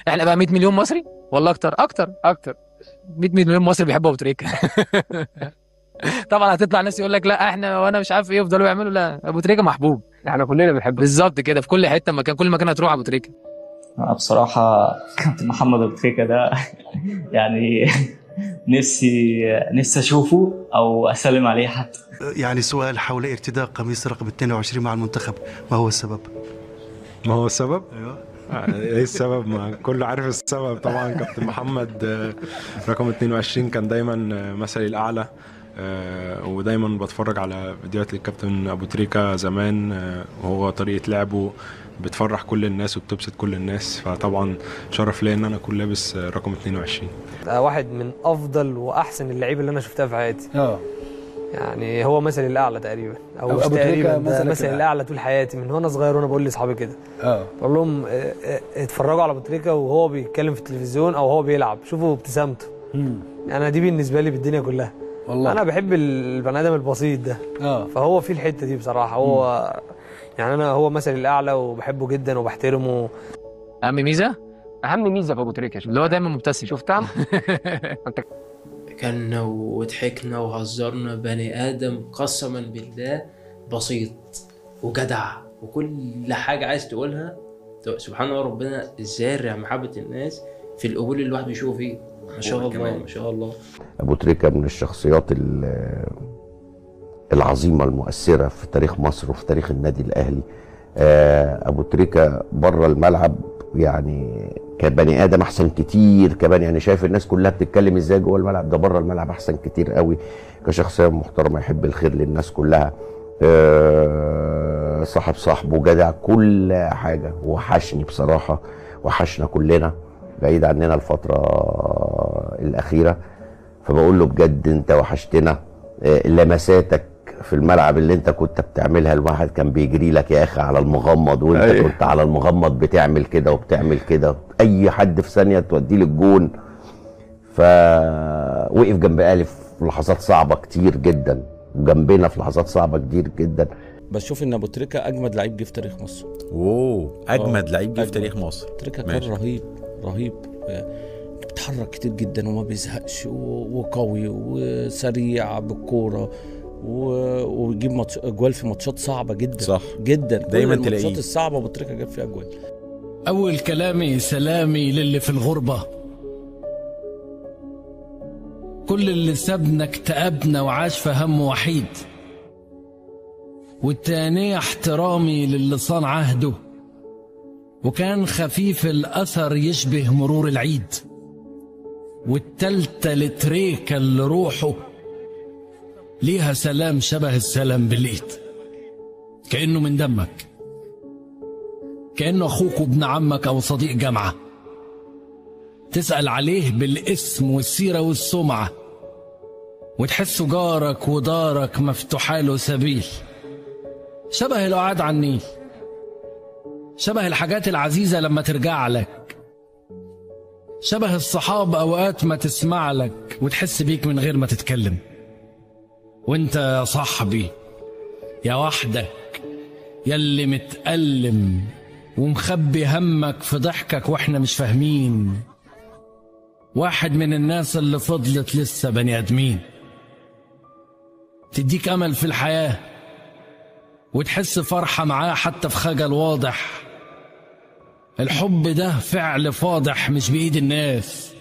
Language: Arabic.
احنا بقى 100 مليون مصري والله اكتر اكتر اكتر. 100 مليون مصري بيحبوا ابو تريكه. طبعا هتطلع ناس يقول لك لا احنا وانا مش عارف ايه، يفضلوا يعملوا. لا، ابو تريكه محبوب. احنا كلنا بنحبه. بالظبط كده، في كل حته مكان، كل مكان هتروح ابو تريكه. أنا بصراحة كابتن محمد أبو تريكة ده يعني نفسي أشوفه أو أسلم عليه حتى. يعني سؤال حول ارتداء قميص رقم 22 مع المنتخب، ما هو السبب؟ ما هو السبب؟ ايوه. ايه السبب؟ ما كله عارف السبب طبعا. كابتن محمد رقم 22 كان دايما مثلي الاعلى. ودايما بتفرج على فيديوهات للكابتن ابو تريكة زمان، وهو طريقة لعبه بتفرح كل الناس وبتبسط كل الناس، فطبعا شرف ليا ان انا اكون لابس رقم 22. ده واحد من افضل واحسن اللعيبه اللي انا شفتها في حياتي. يعني هو مثلي الاعلى تقريبا، او مش تقريبا، ده مثلي الاعلى طول حياتي من وانا صغير، وانا بقول لاصحابي كده. بقول لهم اتفرجوا على ابو تريكة وهو بيتكلم في التلفزيون او هو بيلعب، شوفوا ابتسامته. انا دي بالنسبه لي بالدنيا كلها. والله انا بحب البني ادم البسيط ده. فهو في الحته دي بصراحه. هو يعني هو مثلي الاعلى وبحبه جدا وبحترمه. اهم ميزه، اهم ميزه في ابو تريكة اللي هو دايما مبتسم. شفتها؟ انت كلنا وضحكنا وهزرنا، بني آدم قسما بالله بسيط وجدع، وكل حاجة عايز تقولها سبحان الله ربنا زارع محبة الناس في القبول اللي الواحد بيشوفه فيه. ما شاء الله ما شاء الله. أبو تريكة من الشخصيات العظيمة المؤثرة في تاريخ مصر وفي تاريخ النادي الأهلي. أبو تريكة بره الملعب يعني كبني ادم احسن كتير كمان. يعني شايف الناس كلها بتتكلم ازاي جوه الملعب، ده بره الملعب احسن كتير قوي. كشخصيه محترمه يحب الخير للناس كلها، صاحب صاحبه، جدع، كل حاجه. وحشني بصراحه، وحشنا كلنا بعيد عننا الفتره الاخيره. فبقول له بجد انت وحشتنا. لمساتك في الملعب اللي انت كنت بتعملها، الواحد كان بيجري لك يا اخي على المغمض، وانت أيه. كنت على المغمض بتعمل كده وبتعمل كده، اي حد في ثانيه توديه للجون. فوقف جنب اهلي في لحظات صعبه كتير جدا، وجنبنا في لحظات صعبه كتير جدا. بشوف ان ابو تريكة اجمد لعيب جه في تاريخ مصر. اجمد لعيب جه في تاريخ مصر. تريكة كان رهيب رهيب، بيتحرك كتير جدا وما بيزهقش، وقوي وسريع بالكوره، ويجيب اجوال في ماتشات صعبه جدا. صح جدا، دايما تلاقيه الماتشات الصعبه ابو تريكة جاب فيها اجوال. اول كلامي سلامي للي في الغربه، كل اللي سابنا اكتئبنا وعاش في هم وحيد، والتانية احترامي للي صان عهده وكان خفيف الاثر يشبه مرور العيد، والتالتة لتريكة اللي روحه ليها سلام شبه السلام بالايد، كأنه من دمك، كأنه اخوك وابن عمك او صديق جامعة، تسأل عليه بالاسم والسيرة والسمعة، وتحسه جارك ودارك مفتوحاله سبيل، شبه القعاد على النيل، شبه الحاجات العزيزة لما ترجع لك، شبه الصحاب اوقات ما تسمع لك وتحس بيك من غير ما تتكلم. وانت يا صاحبي يا وحدك ياللي متألم ومخبي همك في ضحكك واحنا مش فاهمين، واحد من الناس اللي فضلت لسه بني ادمين، تديك امل في الحياة وتحس فرحة معاه حتى في خجل واضح. الحب ده فعل فاضح مش بإيد الناس،